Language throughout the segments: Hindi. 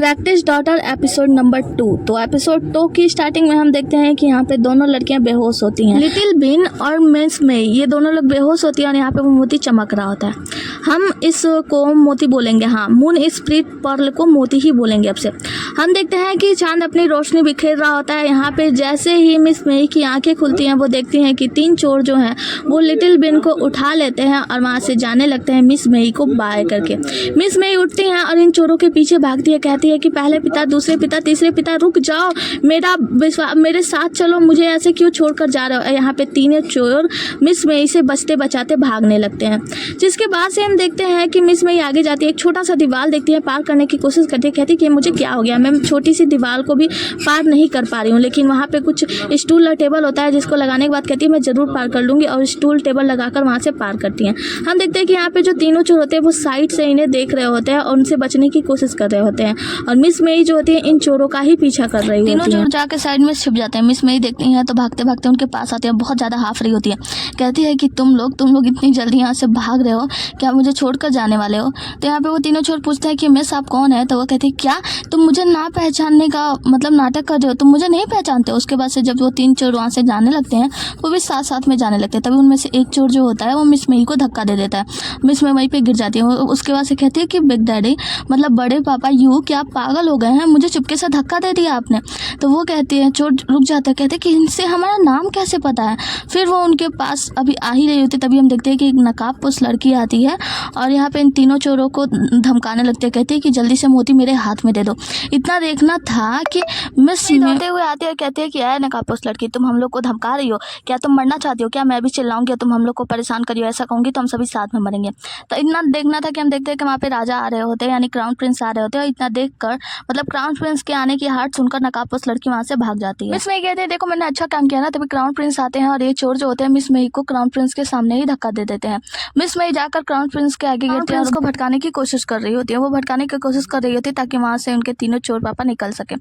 Practice daughter episode number 2। तो एपिसोड 2 की स्टार्टिंग में हम देखते हैं कि यहाँ पे दोनों लड़कियां बेहोश होती हैं। लिटिल बिन और मिस मई ये दोनों लोग बेहोश होती हैं और यहाँ पे वो मोती चमक रहा होता है। हम इसको मोती बोलेंगे, हाँ मून स्प्रिट पर्ल को मोती ही बोलेंगे अब से। हम देखते हैं कि चांद अपनी रोशनी बिखेर रहा होता है। यहाँ पे जैसे ही मिस मई की आंखें खुलती हैं वो देखती हैं कि 3 चोर जो हैं वो लिटिल बिन को उठा लेते हैं और वहाँ से जाने लगते हैं मिस मई को बाय करके। मिस मई उठती हैं और इन चोरों के पीछे भागती है, कहती है कि पहले पिता, दूसरे पिता, तीसरे पिता, रुक जाओ, मेरे साथ चलो, मुझे ऐसे क्यों छोड़कर जा रहे हो। यहाँ पे तीनों चोर मिस मई से बचते बचाते भागने लगते हैं। जिसके बाद से हम देखते हैं कि मिस मई आगे जाती है, एक छोटा सा दीवार देखती है, पार करने की कोशिश करती है, कहती है कि मुझे क्या हो गया, मैं छोटी सी दीवार को भी पार नहीं कर पा रही हूँ। लेकिन वहाँ पे कुछ स्टूल और टेबल होता है जिसको लगाने के बाद कहती है मैं जरूर पार कर लूँगी, और स्टूल टेबल लगाकर वहाँ से पार करती हैं। हम देखते हैं कि यहाँ पे जो तीनों चोर होते हैं वो साइड से इन्हें देख रहे होते हैं और उनसे बचने की कोशिश कर रहे होते हैं, और मिस मई जो होती है इन चोरों का ही पीछा कर रही होती है। तीनों चोर जाके साइड में छिप जाते हैं। मिस मई देखती हैं तो भागते भागते उनके पास आती है, बहुत ज़्यादा हाफ रही होती है, कहती है कि तुम लोग इतनी जल्दी यहाँ से भाग रहे हो, क्या मुझे छोड़कर जाने वाले हो। तो यहाँ पे वो तीनों चोर पूछते हैं कि मिस आप कौन है। तो वो कहती है क्या तुम मुझे ना पहचानने का मतलब नाटक कर रहे हो, तुम मुझे नहीं पहचानते। उसके बाद से जब वो 3 चोर वहाँ से जाने लगते हैं वो भी साथ साथ में जाने लगते हैं। तभी उनमें से एक चोर जो होता है वो मिस मई को धक्का दे देता है, मिस मई वहीं पे गिर जाती है। उसके बाद से कहती है कि बिग डैडी मतलब बड़े पापा यू क्या आप पागल हो गए हैं, मुझे चुपके से धक्का दे दिया आपने। तो वो कहती है, चोर रुक जाता है, कहते हैं कि इनसे हमारा नाम कैसे पता है। फिर वो उनके पास अभी आ ही रही होती, तभी हम देखते हैं कि एक नकाबपोश लड़की आती है और यहाँ पे इन तीनों चोरों को धमकाने लगते हैं, कहती है कि जल्दी से मोती मेरे हाथ में दे दो। इतना देखना था कि मिस दौड़ते हुए आती है और कहती है कि आए नकाबपोश लड़की, तुम हम लोग को धमका रही हो, क्या तुम मरना चाहती हो, क्या मैं भी चिल्लाऊंगी तुम हम लोग को परेशान करियो, ऐसा कहूँगी तो हम सभी साथ में मरेंगे। तो इतना देखना था कि हम देखते हैं कि वहाँ पे राजा आ रहे होते हैं, यानी क्राउन प्रिंस आ रहे होते हैं। इतना देखकर मतलब क्राउन प्रिंस के आने की हार्ट सुनकर नकाबपोश लड़की वहाँ से भाग जाती है। मिस मई कहते हैं देखो मैंने अच्छा काम किया ना। तभी क्राउन प्रिंस आते हैं और ये चोर जो होते हैं मिस मई को क्राउन प्रिंस के सामने ही धक्का दे देते हैं। मिस मई जाकर क्राउन प्रिंस के आगे गिरती है और उसको भटकाने की कोशिश कर रही होती है। वो भटकाने की कोशिश कर रही होती है ताकि वहाँ से उनके तीनों चोर पापा निकल सके,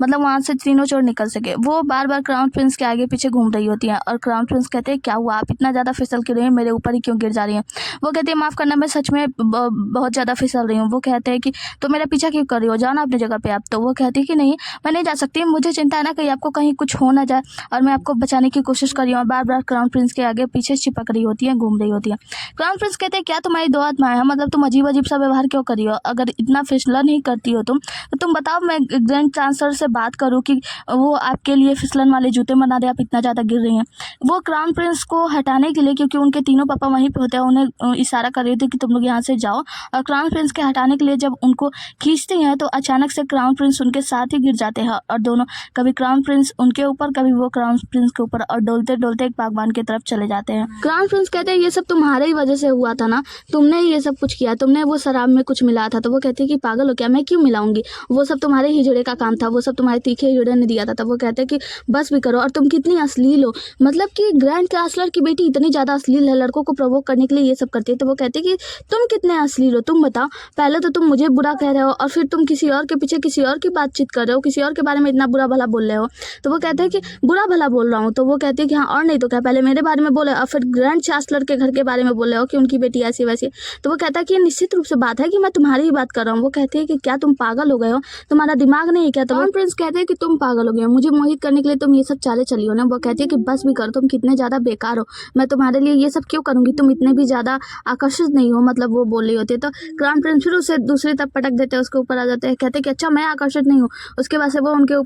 मतलब वहाँ से तीनों चोर निकल सके। वो बार बार क्राउन प्रिंस के आगे पीछे घूम रही होती है और क्राउन प्रिंस कहते हैं क्या हुआ, आप इतना ज़्यादा फिसल क्यों रही हैं, मेरे ऊपर ही क्यों गिर जा रही हैं। वो कहती है माफ़ करना, मैं सच में बहुत ज़्यादा फिसल रही हूँ। वो कहते हैं कि तो मेरा पीछा क्यों कर रही हो, जाओ ना अपनी जगह पे आप। तो वो कहती है कि नहीं मैं नहीं जा सकती, मुझे चिंता है ना कहीं आपको कहीं कुछ हो ना जाए, और मैं आपको बचाने की कोशिश कर रही हूँ। और बार बार क्राउन प्रिंस के आगे पीछे चिपक रही होती है, घूम रही होती है। क्राउन प्रिंस कहते हैं क्या तुम्हारी 2 आत्माएं हैं, मतलब तुम अजीब अजीब सा व्यवहार क्यों करी हो, अगर इतना फिसलन ही करती हो तुम तो तुम बताओ मैं ग्रैंड चांसलर से बात करूँ कि वो आपके लिए फिसलन वाले जूते बना दे, आप इतना ज़्यादा गिर रही हैं। वो क्राउन प्रिंस को हटाने के लिए, क्योंकि उनके तीनों पापा वहीं पे होते हैं, उन्हें इशारा कर रही थी कि तुम लोग यहाँ से जाओ, और क्राउन प्रिंस के हटाने के लिए जब उनको खींचती हैं तो अचानक से क्राउन प्रिंस उनके साथ ही गिर जाते हैं, और दोनों कभी क्राउन प्रिंस उनके ऊपर कभी वो क्राउन प्रिंस के ऊपर, और डोलते डोलते एक बागबान की तरफ चले जाते हैं। क्राउन प्रिंस कहते हैं ये सब तुम्हारे ही वजह से हुआ था ना, तुमने ये सब कुछ किया, तुमने वो शराब में कुछ मिला था। तो वो कहते हैं कि पागल हो क्या, मैं क्यों मिलाऊंगी, वो सब तुम्हारे हिजड़े का काम था, वो सब तुम्हारे तीखे हिजड़े ने दिया था। तब वो कहते हैं कि बस भी करो, और तुम कितनी अश्लील हो, मतलब कि ग्रैंड चांसलर की बेटी इतनी ज़्यादा अश्लील है, लड़कों को प्रोवोक करने के लिए ये सब करती है। तो वो कहते हैं कि तुम कितने अश्लील हो, तुम बताओ, पहले तो तुम मुझे बुरा कह रहे हो और फिर तुम किसी और के पीछे किसी और की बातचीत कर रहे हो, किसी और के बारे में इतना बुरा भला बोल रहे हो। तो वो कहते हैं कि बुरा भला बोल रहा हूँ। तो वो कहते हैं कि हाँ और नहीं तो क्या, पहले मेरे बारे में बोले और फिर ग्रैंड चांसलर के घर के बारे में बोल रहे हो कि उनकी बेटी ऐसी वैसी। तो वो कहता है कि ये निश्चित रूप से बात है कि मैं तुम्हारी ही बात कर रहा हूँ। वो कहते हैं कि क्या तुम पागल हो गए हो, तुम्हारा दिमाग नहीं है क्या। तो क्राउन प्रिंस कहते हैं कि तुम पागल हो गए हो, मुझे मोहित करने के लिए तुम ये सब चाले चली हो ना। वो कहती है कि बस भी करो, तुम कितने ज़्यादा बेकार हो, मैं तुम्हारे लिए ये सब क्यों करूँगी, तुम इतने भी ज़्यादा आकर्षित नहीं हो, मतलब वो बोल रही होती है। तो क्राउन प्रिंस फिर उसे दूसरी तरफ पटक देते हैं, उसके ऊपर आ जाते हैं, कहते हैं कि अच्छा मैं आकर्षित नहीं हूँ। उसके बाद से वो उनको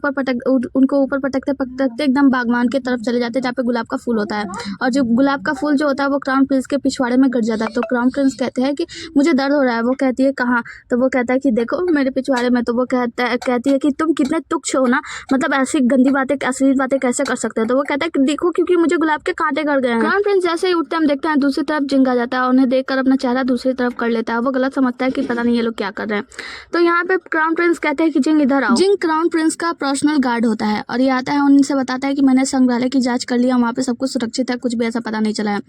ऊपर पटकते पटकते एकदम बागवान की तरफ चले जाते हैं जहाँ पे गुलाब का फूल होता है, और जो गुलाब का फूल जो होता है वो क्राउन प्रिंस के पिछवाड़े में गिर जाता है। तो क्राउन प्रिंस कहते हैं कि मुझे दर्द हो रहा है। वो कहती है कहाँ। तो वो कहता है कि देखो मेरे पिछवाड़े में। तो वो कहती है कि तुम कितने तुच्छ हो ना, मतलब ऐसी गंदी बातें अश्लील बातें कैसे कर सकते हो। तो वो कहता है कि देखो क्योंकि मुझे गुलाब के कांटे गड़ गए हैं। क्राउन प्रिंस जैसे ही उठते हम देखते हैं दूसरी तरफ जिंग आ जाता है, उन्हें देखकर अपना चेहरा दूसरी तरफ कर लेता है। वो गलत समझता है कि पता नहीं ये लोग क्या कर रहे हैं। तो यहाँ पे क्राउन प्रिंस कहते हैं कि जिंग इधर आओ। जिंग क्राउन प्रिंस का पर्सनल गार्ड होता है और ये आता है उनसे बताता है कि मैंने संग्रहालय की जांच कर लिया, वहाँ पे सब कुछ सुरक्षित है, कुछ भी ऐसा पता नहीं चला है।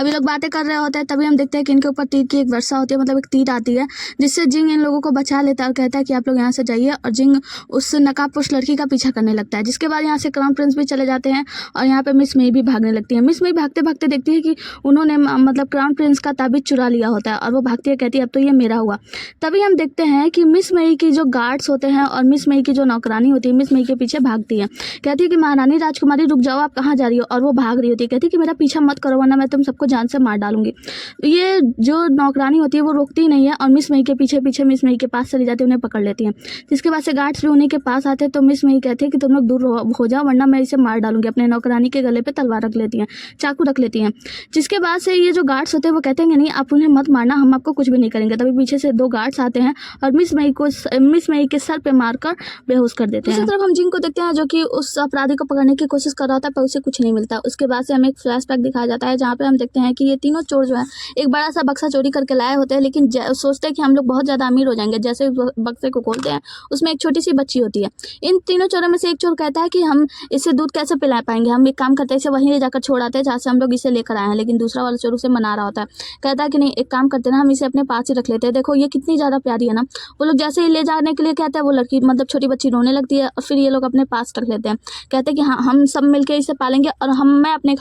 अभी लोग बातें कर रहे होते हैं तभी हम देखते हैं कि इनके ऊपर तीर की एक वर्षा होती है, मतलब एक तीर आती है जिससे जिंग इन लोगों को बचा लेता है और कहता है कि आप लोग यहाँ से जाइए, और जिंग उस नकाबपोश लड़की का पीछा करने लगता है। जिसके बाद यहाँ से क्राउन प्रिंस भी चले जाते हैं और यहाँ पे मिस मई भी भागने लगती है। मिस मई भागते भागते देखती है कि उन्होंने मतलब क्राउन प्रिंस का ताबीज चुरा लिया होता है और वो भागती है, कहती है अब तो ये मेरा हुआ। तभी हम देखते हैं कि मिस मई की जो गार्ड्स होते हैं और मिस मई की जो नौकरानी होती है मिस मई के पीछे भागती है। कहती है कि महारानी राजकुमारी रुक जाओ, आप कहाँ जा रही हो, और वो भाग रही होती है। कहती है कि मेरा पीछा मत करो वरना मैं तुम सबको जान से मार डालूंगी। ये जो नौकरानी होती है वो रोकती नहीं है और मिस मई के पीछे पीछे मिस मई के पास चली जाती है, उन्हें पकड़ लेती है। जिसके बाद से गार्ड्स भी उन्हीं के पास आते हैं तो मिस मई कहती है कि तुम लोग दूर हो जाओ वरना मैं इसे मार डालूंगी। अपने नौकरानी के गले पे तलवार रख लेती हैं, चाकू रख लेती हैं। जिसके बाद से ये जो गार्ड्स होते हैं वो कहते हैं नहीं, आप उन्हें मत मारना, हम आपको कुछ भी नहीं करेंगे। तभी पीछे से 2 गार्ड्स आते हैं और मिस मई के सर पे मारकर बेहोश कर देते हैं। दूसरी तरफ हम जिंग को देखते हैं जो कि उस अपराधी को पकड़ने की कोशिश कर रहा था पर उसे कुछ नहीं मिलता। उसके बाद से हमें एक फ्लैशबैक दिखाया जाता है जहाँ पे हम देखते हैं कि ये तीनों चोर जो है एक बड़ा सा बक्सा चोरी करके लाए होते हैं, लेकिन सोचते हैं कि हम लोग बहुत ज़्यादा अमीर हो जाएंगे। जैसे बक्से को खोलते हैं उसमें एक छोटी सी बच्ची होती है। इन तीनों चोरों में से एक चोर कहता है कि हम इसे दूध कैसे पिला पाएंगे, हम एक काम करते हैं इसे वहीं ले जाकर छोड़ आते हैं जहाँ से हम लोग इसे लेकर आए हैं। लेकिन दूसरा वाला चोर उसे मना रहा होता है, कहता है कि नहीं, एक काम करते हैं ना, हम इसे अपने पास ही रख लेते हैं, देखो ये कितनी ज़्यादा प्यारी है ना। वो लोग जैसे ही ले जाने के लिए कहते हैं वो लड़की मतलब छोटी बच्ची रोने लगती है और फिर ये लोग अपने पास रख लेते हैं। कहते हैं कि हाँ, हम सब मिलकर इसे पालेंगे और मैं अपने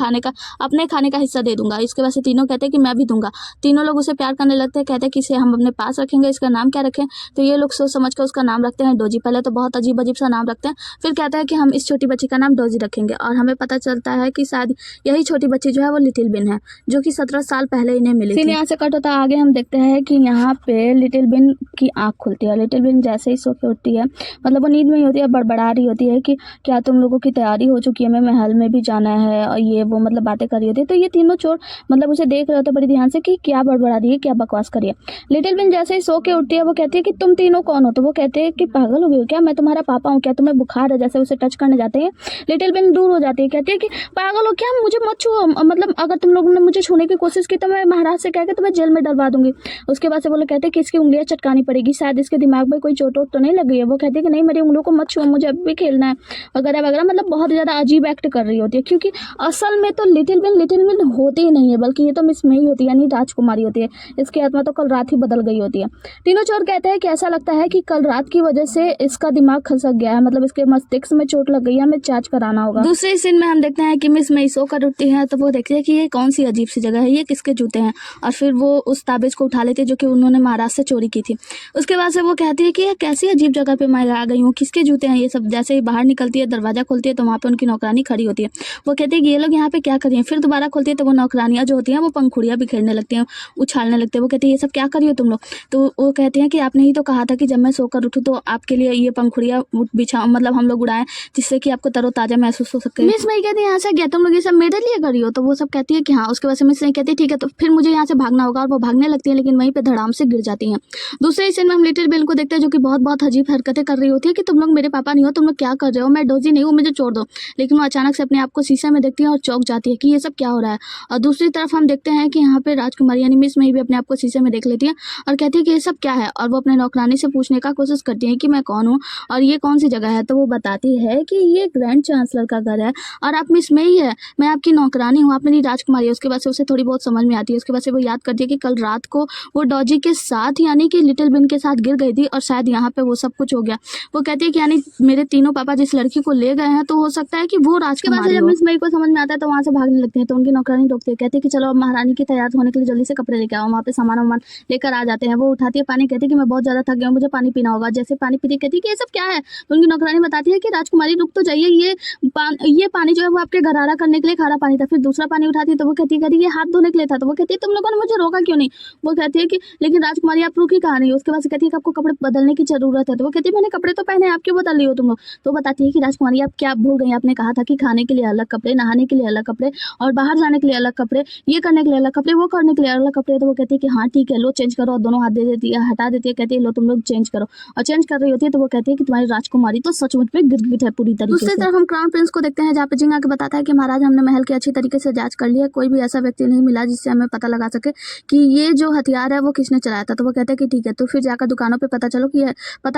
खाने का हिस्सा दे दूंगा। इसके बाद से तीनों कहते हैं कि मैं भी दूंगा। तीनों लोग उसे प्यार करने लगते हैं, कहते हैं कि इसे हम अपने पास रखेंगे, इसका नाम क्या रखें। तो ये लोग सोच समझ कर उसका नाम रखते हैं डोजी। पहले तो बहुत अजीब अजीब सा नाम रखते हैं, फिर कहता है कि हम इस छोटी बच्ची का नाम डोजी रखेंगे। और हमें पता चलता है कि शायद यही छोटी बच्ची जो है वो लिटिल बिन है, जो कि 17 साल पहले इन्हें मिली थी। यहाँ से कट होता आगे हम देखते हैं कि यहाँ पे लिटिल बिन की आँख खुलती है। लिटिल बिन जैसे ही सो के उठती है, मतलब वो नींद में ही होती है, बड़बड़ा रही होती है कि क्या तुम लोगों की तैयारी हो चुकी है, मैं महल में भी जाना है और ये वो मतलब बातें कर रही होती है। तो ये तीनों चोर मतलब उसे देख रहे होते बड़ी ध्यान से कि क्या बड़बड़ा रही है, क्या बकवास करिए। लिटिल बिन जैसे ही सो के उठती है वो कहती है कि तुम तीनों कौन हो। तो वो कहते हैं कि पागल हो गई हो क्या, मैं तुम्हारा पापा हूँ, क्या तुम्हें बुखार है। जैसे उसे टच करने जाते हैं लिटिल बिन दूर हो जाती है, कहती है कि पागल हो क्या, मुझे मत छुओ, मतलब अगर तुम लोगों ने मुझे छूने की कोशिश की तो मैं महाराज से कहकर तुम्हें जेल में डलवा दूंगी। उसके बाद से वो लोग कहते हैं कि इसकी उंगलियां चटकानी पड़ेगी, शायद इसके दिमाग में कोई चोट तो नहीं लग गई है। वो कहती है कि नहीं, मेरी उंगलियों को मत छुओ, मुझे अभी भी खेलना है वगैरह वगैरह। मतलब बहुत ज़्यादा अजीब एक्ट कर रही होती है, क्योंकि असल में तो लिटिल बिन होती ही नहीं है, बल्कि ये तो मिस मई होती है, यानी राजकुमारी होती है। इसकी आत्मा तो कल रात ही बदल गई होती है। तीनों चोर कहते हैं कि ऐसा लगता है कि कल रात की वजह से इसका दिमाग खसक गया है, मतलब इसके मस्तिष्क में चोट लग गई है, हमें जांच कराना होगा। दूसरे सीन में हम देखते हैं कि मिस मई सोकर उठती है तो वो देखती है कि ये कौन सी अजीब सी जगह है, ये किसके जूते हैं, और फिर वो उस ताबीज को उठा लेती है जो कि उन्होंने महाराज से चोरी की थी। उसके बाद से वो कहती है कि ये कैसी अजीब जगह पे मैं आ गई हूँ, किसके जूते हैं ये सब। जैसे ही बाहर निकलती है, दरवाजा खोलती है तो वहाँ पे उनकी नौकरानी खड़ी होती है। वो कहती है कि ये लोग यहाँ पे क्या कर रही हैं। फिर दोबारा खोलती है तो वो नौकरानियाँ जो होती हैं वो पंखुड़ियाँ बिखेरने लगती हैं, उछालने लगते हैं। वो कहती है ये सब क्या कर रही हो तुम लोग। तो वो कहते हैं कि आपने ही तो कहा था कि जब मैं सोकर उठूँ तो आपके लिए ये पंखुड़ियाँ बिछा मतलब हम लोग उड़ाएं, जिससे कि आपको तरोताजा महसूस हो सके। मिस मई कहती है यहाँ से गया तुम लोग ये सब मेरे लिए कर रही हो। तो वो सब कहती है कि हाँ। उसके बाद से मिस मई कहती है ठीक है, तो फिर मुझे यहाँ से भागना होगा, और वो भागने लगती है लेकिन वहीं पे धड़ाम से गिर जाती हैं। दूसरे सीन में हम लिटिल बिन को देखते हैं जो कि बहुत अजीब हरकतें कर रही होती है कि तुम लोग मेरे पापा नहीं हो, तुम लोग क्या कर रहे हो, मैं डोजी नहीं हूँ, मुझे छोड़ दो। लेकिन वो अचानक से अपने आप को शीशे में देखती है और चौंक जाती है कि ये सब क्या हो रहा है। और दूसरी तरफ हम देखते हैं कि यहाँ पे राजकुमारी यानी मिस मई भी अपने आप को शीशे में देख लेती है और कहती है कि ये सब क्या है। और वो अपने नौकरानी से पूछने का कोशिश करती है कि मैं कौन हूँ और ये कौन सी जगह है। तो वो बताती है कि ये ग्रैंड चांसलर का घर है और आप मिस मई है, मैं आपकी नौकरानी हूँ, आप मेरी राजकुमारी है। उसके बाद से उसे थोड़ी बहुत समझ में आती है। उसके बाद से वो याद करती है कि कल रात को वो डॉजी के साथ यानी कि लिटिल बिन के साथ गिर गई थी और शायद यहाँ पे वो सब कुछ हो गया। वो कहती है कि यानी मेरे तीनों पापा जिस लड़की को ले गए हैं तो हो सकता है कि वो राजकुमारी हो। जब मिस मई को समझ में आता है तो वहाँ से भागने लगती है। तो उनकी नौकरानी रोकती है, कहती है कि चलो अब महारानी की तैयार होने के लिए जल्दी से कपड़े लेकर आओ। वहाँ पे सामान वामान लेकर आ जाते हैं। वो उठाती है पानी, कहती है कि मैं बहुत ज़्यादा थक गया हूँ, मुझे पानी पीना होगा। जैसे पानी पीती कहती है कि ये सब क्या है। तो उनकी नौकरानी बताती है कि राजकुमारी रुक तो जाइए, ये पानी जो है वो आपके गरारा करने के लिए खारा पानी था। फिर दूसरा पानी उठाती है तो वो कहती है ये हाथ धोने के लिए था। तो वो कहती है तुम लोगों ने मुझे रोका क्यों नहीं। वो कहती है कि लेकिन राजकुमारी आप रुकी कहाँ नहीं। उसके बाद से कहती है कि आपको कपड़े बदलने की जरूरत है। तो वो कहती है मैंने कपड़े तो पहने, आप क्यों बदल रही हो तुम लोग। तो बताती है कि राजकुमारी आप क्या भूल गई, आपने कहा था कि खाने के लिए अलग कपड़े, नहाने के लिए अलग कपड़े और बाहर जाने के लिए अलग कपड़े, ये करने के लिए अलग कपड़े, वो करने के लिए अलग कपड़े। तो वो कहती है कि हाँ ठीक है लो चेंज करो, और दोनों हाथ दे देती है, हटा देती है, कहती है लो तुम लोग चेंज करो। और चेंज कर रही होती है तो वो कहती है कि तुम्हारी राजकुमारी तो सचमुच में गिरगिट है पूरी तरीके से। दूसरी तरफ हम क्राउन प्रिंस को देखते हैं जहाँ पे जिंग आके बताता है कि महाराज हमने महल की अच्छी तरीके से जांच कर ली है, कोई भी ऐसा व्यक्ति नहीं मिला जिससे हमें पता लगा सके कि ये जो हथियार है वो किसने चलाया था। तो वो कहते हैं कि ठीक है, तो फिर जाकर दुकानों पे पता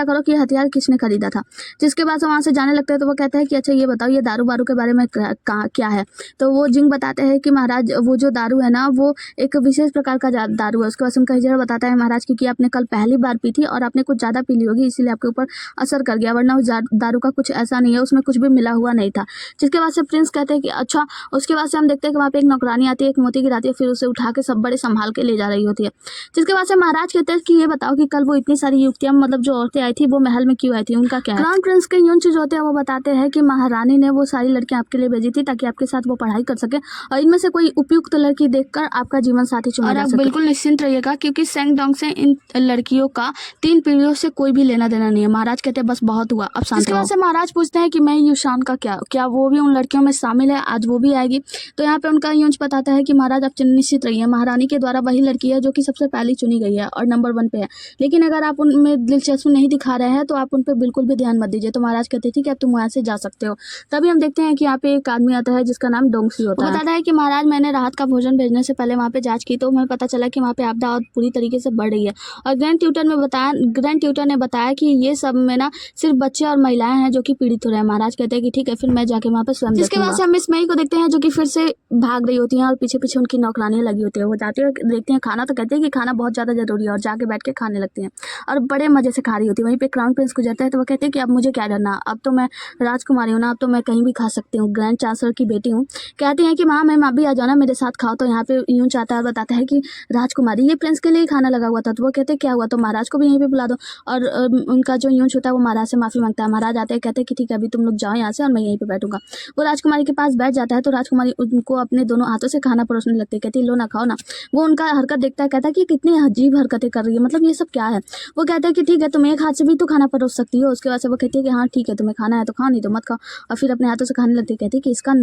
करो कि ये हथियार किसने खरीदा था। जिसके बाद से वहाँ से जाने लगते हैं तो वो कहते हैं कि अच्छा ये बताओ ये दारू बारू के बारे में क्या है। तो वो जिंग बताते हैं कि महाराज वो जो दारू है ना वो एक विशेष प्रकार का दारू है। उसके बाद उनका हिजड़ा बताता है महाराज की कि आपने कल पहली बार पी थी और आपने कुछ ज़्यादा पी ली होगी, इसीलिए आपके ऊपर असर कर गया, वरना उस दारू का कुछ ऐसा नहीं है, उसमें कुछ भी मिला हुआ नहीं था। जिसके बाद से प्रिंस कहते हैं कि अच्छा। उसके बाद से हम देखते हैं कि वहाँ पे एक नौकरानी आती है, एक मोती गिराती है, फिर उसे उठा के सब बड़े संभाल के ले जा रही होती है। जिसके बाद से महाराज कहते हैं कि ये बताओ कि कल वो इतनी सारी युक्तियाँ मतलब जो औरतें आई थी वो महल में क्यों आई थी, उनका क्या है। क्राउन प्रिंस के यून जो होते हैं वो बताते हैं कि महारानी ने वो सारी लड़कियां आपके लिए भेजी थी ताकि आपके साथ वो पढ़ाई कर सके और इनमें से कोई उपयुक्त लड़की देखकर आपका जीवन साथी चुना जा सके। बिल्कुल निश्चिंत रहिएगा क्योंकि सेंगडोंग से इन लड़कियों का 3 पीढ़ियों से कोई भी लेना देना नहीं है। महाराज कहते हैं बस बहुत हुआ, अब शांत रहो। इसके बाद से महाराज पूछते हैं कि मैं युशान का क्या वो भी उन लड़कियों में शामिल है, आज वो भी आएगी। तो यहाँ पे उनका यूंज बताता है कि महाराज आप निश्चित रहिए, महारानी के द्वारा वही लड़की है जो कि सबसे पहले चुनी गई है और नंबर 1 पे है, लेकिन अगर आप उनमें दिलचस्पी नहीं दिखा रहे हैं तो आप उन पर बिल्कुल भी ध्यान मत दीजिए। तो महाराज कहते हैं ठीक है, तुम वहाँ से जा सकते हो। तभी हम देखते हैं कि यहाँ पे एक आदमी आता है जिसका नाम डोंगसी होता है। बताता है कि महाराज मैंने राहत का भोजन भेजने से पहले वहाँ पे जांच की तो हमें पता चला कि वहाँ पे आपदा और पूरी तरीके से बढ़ रही है और ग्रैंड ट्यूटर ने बताया कि ये सब में ना सिर्फ बच्चे और महिलाएं हैं जो कि पीड़ित हो रहे हैं। महाराज कहते हैं कि ठीक है, फिर मैं जाके वहाँ पे स्वयं। जिसके बाद से हम मिस मई को देखते हैं जो कि फिर से भाग रही होती हैं और पीछे पीछे उनकी नौकरानियां लगी होती है। वो जाते हुए देखते हैं खाना, तो कहते हैं कि खाना बहुत ज़्यादा जरूरी है और जाके बैठ के खाने लगती हैं और बड़े मजे से खा रही होती है। वहीं पे क्राउन प्रिंस गुजरता है तो वो कहते हैं कि अब मुझे क्या डरना, अब तो मैं राजकुमारी हूँ ना, अब तो मैं कहीं भी खा सकती हूँ, ग्रैंड चांसलर की बेटी हूँ। कहती हैं कि माँ मैं भी आ जाओ ना, मेरे साथ खाओ। तो यहाँ पे यूं चाहता है, बताता है कि राजकुमारी ये प्रिंस के लिए खाना लगा हुआ था। तो वो कहते हैं क्या हुआ, तो महाराज को भी यहीं पे बुला दो। और उनका जो यूंच होता है वो महाराज से माफी मांगता है। महाराज आते हैं, कहते हैं कि ठीक है अभी तुम लोग जाओ यहाँ से और मैं यहीं पे बैठूंगा। वो राजकुमारी के पास बैठ जाता है तो राजकुमारी उनको अपने दोनों हाथों से खाना परोसने लगती है। कहती है लो ना, खाओ ना। वो उनका हरकत देखता है, कहता है कि कितनी अजीब हरकतें कर रही है, मतलब ये सब क्या है। वो कहता है कि ठीक है तुम एक हाथ से भी तो खाना परोस सकती हो। उसके बाद से वो कहती है कि हाँ ठीक है, तुम्हें खाना है तो खाओ, नहीं तो मत खाओ। और फिर अपने हाथों से खाने लगती है। कहती है कि इसका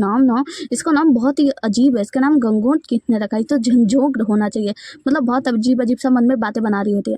नाम बहुत ही अजीब है, इसका नाम गंगोट किसने रखा, तो झंझोंक होना चाहिए, मतलब बहुत अजीब अजीब सा मन में बातें बना रही होती है।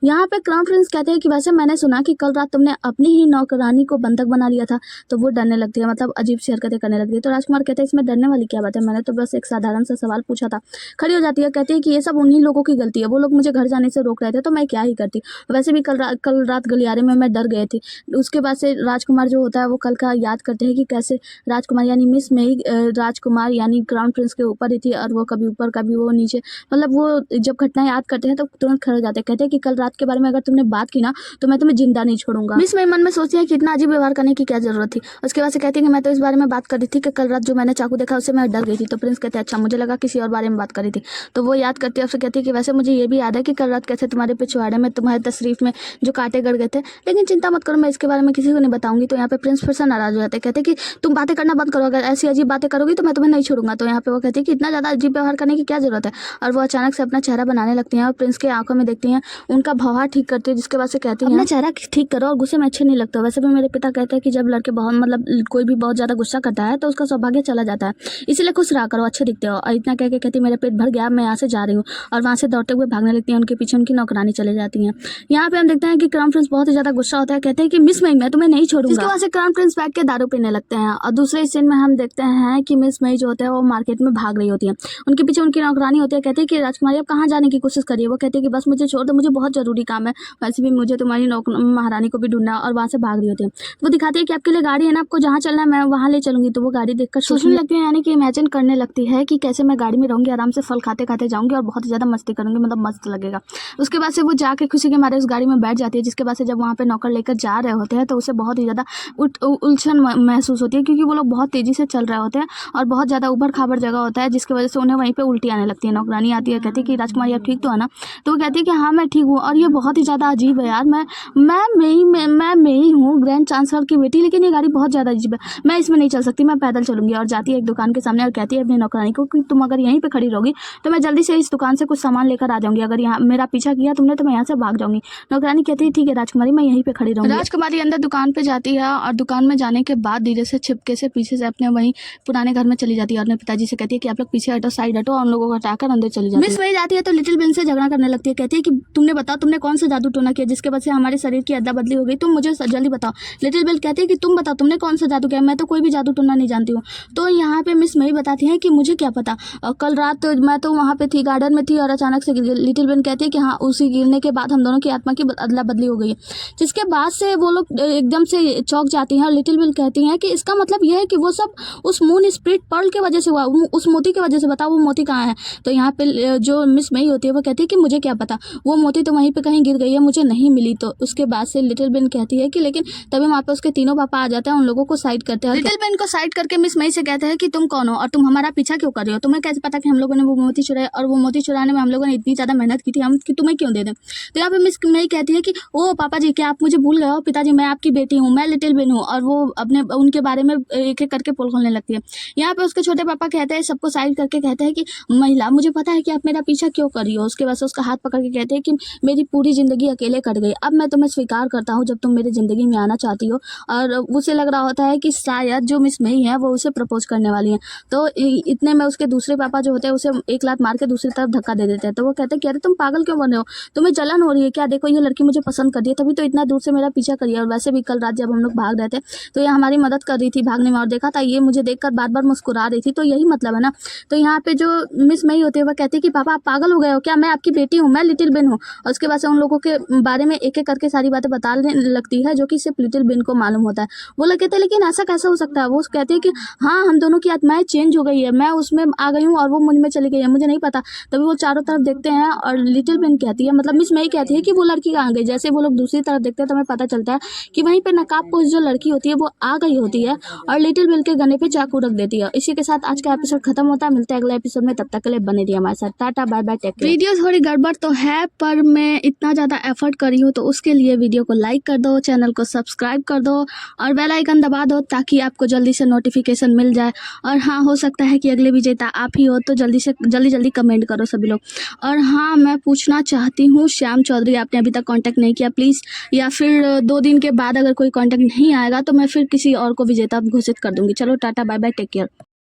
यहाँ पे क्राउन प्रिंस कहते हैं कि वैसे मैंने सुना कि कल रात तुमने अपनी ही नौकरानी को बंधक बना लिया था। तो वो डरने लगती है, मतलब अजीब सी हरकतें करने लगती है। तो राजकुमार कहते हैं इसमें डरने वाली क्या बात है, मैंने तो बस एक साधारण सा सवाल पूछा था। खड़ी हो जाती है, कहती है कि ये सब उन्हीं लोगों की गलती है, वो लोग मुझे घर जाने से रोक रहे थे तो मैं क्या ही करती। वैसे भी कल रात गलियारे में मैं डर गई थी। उसके बाद से राजकुमार जो होता है वो कल का याद करते हैं कि कैसे राजकुमार यानी मिस मई राजकुमार यानी क्राउन प्रिंस के ऊपर ही थी और वो कभी ऊपर कभी वो नीचे, मतलब वो जब घटना याद करते हैं तो तुरंत खड़े हो जाते हैं। कहते हैं कि कल रात के बारे में अगर तुमने बात की ना तो मैं तुम्हें जिंदा नहीं छोड़ूंगा। मिस मई मन में सोचती है कि इतना अजीब व्यवहार करने की क्या जरूरत थी। उसके बाद से कहती है कि मैं तो इस बारे में बात कर रही थी कि कल रात जो मैंने चाकू देखा उससे मैं डर गई थी। तो प्रिंस कहते हैं अच्छा, मुझे लगा किसी और बारे में बात करी थी। तो वो याद करती है, उससे कहती है कि वैसे मुझे ये भी याद है कि कल रात कैसे तुम्हारे पिछवाड़े में तुम्हारे तशरीफ में जो कांटे गड़ गए थे, लेकिन चिंता मत करो मैं इसके बारे में किसी को नहीं बताऊंगी। तो यहाँ पे प्रिंस फिर से नाराज हो जाते हैं, कहते हैं कि तुम बातें करना बंद करो, अगर ऐसी अजीब बातें करोगी तो मैं तुम्हें नहीं छोड़ूंगा। तो यहाँ पे वो कहती है कि इतना ज्यादा अजीब व्यवहार करने की क्या जरूरत है। और वो अचानक से अपना चेहरा बनाने लगती हैं और प्रिंस के आंखों में देखती हैं, उनका व्यवहार ठीक करती है। जिसके बाद से कहती है अपना चेहरा ठीक करो और गुस्से में अच्छे नहीं लगते। वैसे भी मेरे पिता कहते हैं कि जब लड़के बहुत मतलब कोई भी बहुत ज्यादा गुस्सा करता है तो उसका सौभाग्य चला जाता है, इसीलिए खुश रहा करो, अच्छे दिखते हो। और इतना कह के कहती मेरा पेट भर गया, मैं यहाँ से जा रही हूँ। और वहाँ से दौड़ते हुए भागने लगती हैं, उनके पीछे उनकी नौकरानी चले जाती हैं। यहाँ पे हम देखते हैं कि क्राउन प्रिंस बहुत ही ज्यादा गुस्सा होता है, कहते हैं कि मिस मई मैं तुम्हें नहीं छोड़ूंगा। इसके बाद से क्राउन प्रिंस बैठ के दारू पीने लगते हैं। और दूसरे सीन में हम देखते हैं कि मिस मई जो होता है वो मार्केट में भाग रही होती है, उनके पीछे उनकी नौकरानी होती है। कहते हैं कि राजकुमारी अब कहाँ जाने की कोशिश करिए। वो कहते हैं कि बस मुझे छोड़ दो, मुझे बहुत जरूरी काम है, वैसे भी मुझे तुम्हारी महारानी को भी ढूंढना। और वहाँ से भाग रही होती है। वो दिखाती है कि आपके लिए गाड़ी है ना, आपको जहाँ चलना है मैं वहाँ ले चलूंगी। तो वो गाड़ी देखकर सोचने लगती है, यानी कि इमेजिन करने लगती है कि कैसे मैं गाड़ी में रहूंगी, आराम से फल खाते खाते जाऊंगी और बहुत ज्यादा मस्ती करूंगी, मतलब मस्त लगेगा। उसके बाद से वो जाके खुशी के मारे उस गाड़ी में बैठ जाती है। जिसके बाद से जब वहाँ पे नौकर लेकर जा रहे होते हैं तो उसे बहुत ही ज्यादा उलझन महसूस होती है, क्योंकि वो लोग बहुत तेजी से चल रहे होते हैं और बहुत ज्यादा उबड़ खाबड़ जगह होता है, जिसकी वजह से उन्हें वहीं पे उल्टी आने लगती है। नौकरानी आती है, कहती है कि राजकुमारी आप ठीक तो है ना। तो वो कहती है कि हाँ मैं ठीक हूँ। और ये बहुत ही ज्यादा अजीब है यार, मैं ही हूँ ग्रैंड चांसलर की बेटी, लेकिन ये गाड़ी बहुत ज्यादा अजीब है, मैं इसमें नहीं चल सकती, मैं पैदल चलूंगी। और जाती है एक दुकान के सामने और कहती है अपनी नौकरानी को कि तुम अगर यहीं पे खड़ी रहोगी तो मैं जल्दी से इस दुकान से कुछ सामान लेकर आ जाऊंगी, अगर यहाँ मेरा पीछा किया तुमने तो मैं यहाँ से भाग जाऊंगी। नौकरानी कहती है ठीक है राजकुमारी, मैं यहीं पे खड़ी रहूंगी। राजकुमारी अंदर दुकान पे जाती है और दुकान में जाने के बाद धीरे से छिपके से पीछे से अपने वहीं पुराने घर में चली जाती है और अपने पिताजी से कहती है कि आप लोग पीछे हटो, साइड हटो, और उन लोगों को हटाकर अंदर चली जाती है। मिस वही जाती है तो लिटिल बिन से झगड़ा करने लगती है। कहती है कि तुमने बताओ तुमने कौन सा जादू टोना किया जिसके वजह से हमारे शरीर की अदला बदली हो गई, तुम मुझे जल्दी बताओ। लिटिल बिल कहती है कि तुम बताओ तुमने कौन सा जादू किया, मैं तो कोई भी जादू टोना नहीं जानती हूँ। तो यहाँ पे मिस मई बताती है कि मुझे क्या पता, कल रात मैं तो वहाँ पे थी, गार्डन में थी और अचानक से लिटिल बिन कहती है कि हाँ उसी गिरने के बाद हम दोनों की आत्मा की अदला बदली हो गई। जिसके बाद से वो लोग एकदम से चौंक जाती हैं और लिटिल बिल कहती हैं कि इसका मतलब यह है कि वो सब उस मून स्पिरिट पर्ल की वजह से हुआ, उस मोती की वजह से, बताओ वो मोती कहाँ है। तो यहाँ पे जो मिस मई होती है वो कहती है कि मुझे क्या पता, वो मोती तो वहीं पे कहीं गिर गई है, मुझे नहीं मिली। तो उसके बाद से लिटिल बिन कहती है कि लेकिन तभी वहाँ पे उसके तीनों पापा आ जाते हैं, उन लोगों को साइड करते हैं। लिटिल बिन को साइड करके मिस मई से कहते हैं कि तुम कौन हो और तुम हमारा पीछा क्यों कर रहे हो, तुम्हें कैसे पता कि हम लोगों ने वो मोती चुराया, और वो मोती चुराने में हम लोगों ने इतनी ज्यादा मेहनत की थी, हम कि तुम्हें क्यों दे दें। तो यहाँ पे मिस मई मई कहती है कि ओ पापा जी, क्या आप मुझे भूल गए हो? पिताजी, मैं आपकी बेटी हूँ, मैं लिटिल बिन हूँ। और वो अपने उनके बारे में एक-एक करके पोल खोलने लगती है। यहाँ पे उसके छोटे पापा कहते हैं, सबको साइड करके कहते हैं कि महिला, मुझे पता है कि आप मेरा पीछा क्यों कर रही हो। उसके बाद से उसका हाथ पकड़ के कहते हैं कि मेरी पूरी ज़िंदगी अकेले कट गई। अब मैं तुम्हें स्वीकार करता हूँ जब तुम मेरी ज़िंदगी में आना चाहती हो। और उसे लग रहा होता है कि शायद जो मिस मई है वो उसे प्रपोज़ करने वाली हैं। तो इतने में उसके दूसरे पापा जो होते हैं उसे एक लात मार के दूसरी तरफ धक्का दे देते हैं। तो वो कहते हैं कि अरे तुम पागल क्यों बन रहे हो? तुम्हें जलन हो रही है क्या? देखो ये लड़की मुझे पसंद कर रही है, तभी तो इतना दूर से मेरा पीछा करी है। और वैसे भी कल रात जब हम लोग भाग रहे थे तो ये हमारी मदद कर रही थी भागने में, और देखा था ये मुझे देखकर बार-बार मुस्कुरा रही थी, तो यही मतलब है ना। तो यहाँ पे जो मिस मई होती है वो कहती है कि पापा आप पागल हो गए हो क्या? मैं आपकी बेटी हूँ, मैं लिटिल बिन हूँ। और उसके बाद से उन लोगों के बारे में एक-एक करके सारी बातें बताने लगती है जो कि सिर्फ लिटिल बिन को मालूम होता है। वो लोग कहते हैं लेकिन ऐसा कैसे हो सकता है? वो कहती है कि हाँ, हम दोनों की आत्माएँ चेंज हो गई है, मैं उसमें आ गई हूँ और वो मुझ में चली गई है, मुझे नहीं पता। तभी वो चारों तरफ देखते हैं और लिटिल बिन कहती है, मतलब मिस मई कहती है कि वो लड़की कहाँ गई? जैसे वो लोग दूसरी तरफ देखते हैं तो हमें पता चलता है कि वहीं पे नकाबपोश जो लड़की होती है वो आ गई होती है और लिटिल बिन के गले पे चाकू रख देती है। इसी के साथ आज का एपिसोड खत्म होता है। मिलते हैं अगले एपिसोड में, तब तक के लिए बने रहिए हमारे साथ। Tata bye bye, take care. Video थोड़ी गड़बड़ तो है, पर मैं इतना ज़्यादा एफर्ट करी हूँ तो उसके लिए वीडियो को लाइक कर दो, चैनल को सब्सक्राइब कर दो और बेल आइकन दबा दो ताकि आपको जल्दी से नोटिफिकेशन मिल जाए। और हाँ, हो सकता है कि अगले विजेता आप ही हो, तो जल्दी कमेंट करो सभी लोग। और हाँ, मैं पूछना चाहती हूँ, श्याम चौधरी आपने अभी तक कांटेक्ट नहीं किया प्लीज़, या फिर 2 दिन के बाद अगर कोई कांटेक्ट नहीं आएगा तो मैं फिर किसी और को विजेता घोषित कर दूंगी। चलो tata bye bye, take care.